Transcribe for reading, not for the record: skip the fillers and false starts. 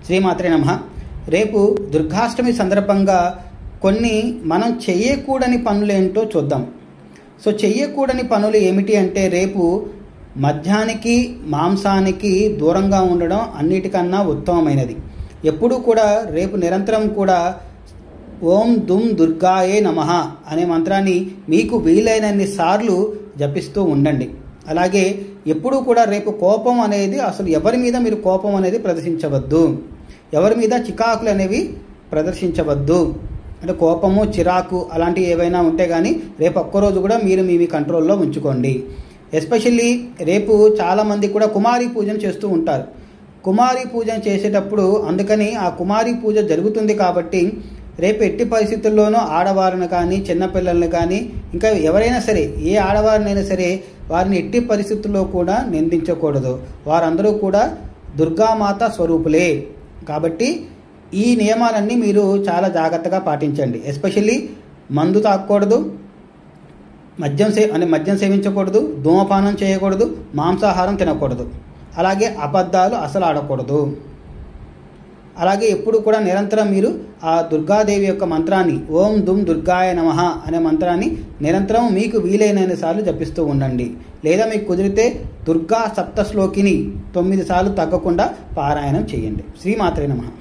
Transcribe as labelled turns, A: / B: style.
A: శ్రీమాత్రే నమః. రేపు దుర్గాష్టమి సందర్భంగా కొన్ని మనం చెయ్యకూడని పనులేంటో చూద్దాం. సో చెయ్యకూడని పనులు ఏమిటి అంటే, రేపు మద్యానికి మాంసానికి దూరంగా ఉండడం అన్నిటికన్నా ఉత్తమమైనది. ఎప్పుడూ కూడా రేపు నిరంతరం కూడా ఓం దుమ్ దుర్గాయే నమః అనే మంత్రాన్ని మీకు వీలైనన్ని సార్లు జపిస్తూ ఉండండి. అలాగే ఎప్పుడూ కూడా రేపు కోపం అనేది అసలు ఎవరి మీద మీరు కోపం అనేది ప్రదర్శించవద్దు. ఎవరి మీద చికాకులు అనేవి ప్రదర్శించవద్దు. అంటే కోపము, చిరాకు అలాంటివి ఏవైనా ఉంటే కానీ రేపు ఒక్కరోజు కూడా మీరు మీ కంట్రోల్లో ఉంచుకోండి. ఎస్పెషల్లీ రేపు చాలామంది కూడా కుమారి పూజను చేస్తూ ఉంటారు. కుమారి పూజను చేసేటప్పుడు అందుకని ఆ కుమారి పూజ జరుగుతుంది కాబట్టి రేపు ఎట్టి పరిస్థితుల్లోనూ ఆడవారిని కానీ చిన్నపిల్లల్ని కానీ ఇంకా ఎవరైనా సరే ఏ ఆడవారినైనా సరే వారిని ఎట్టి పరిస్థితుల్లో కూడా నిందించకూడదు. వారందరూ కూడా దుర్గామాత స్వరూపులే. కాబట్టి ఈ నియమాలన్నీ మీరు చాలా జాగ్రత్తగా పాటించండి. ఎస్పెషల్లీ మందు తాగకూడదు, మద్యం సేవించకూడదు, ధూమపానం చేయకూడదు, మాంసాహారం తినకూడదు, అలాగే అబద్ధాలు అసలు ఆడకూడదు. అలాగే ఎప్పుడు కూడా నిరంతరం మీరు ఆ దుర్గాదేవి యొక్క మంత్రాన్ని ఓం దుమ్ దుర్గాయ నమః అనే మంత్రాన్ని నిరంతరం మీకు వీలైనన్ని సార్లు జపిస్తూ ఉండండి. లేదా మీకు కుదిరితే దుర్గా సప్తశ్లోకిని 9 సార్లు తగ్గకుండా పారాయణం చేయండి. శ్రీమాత్రే నమః.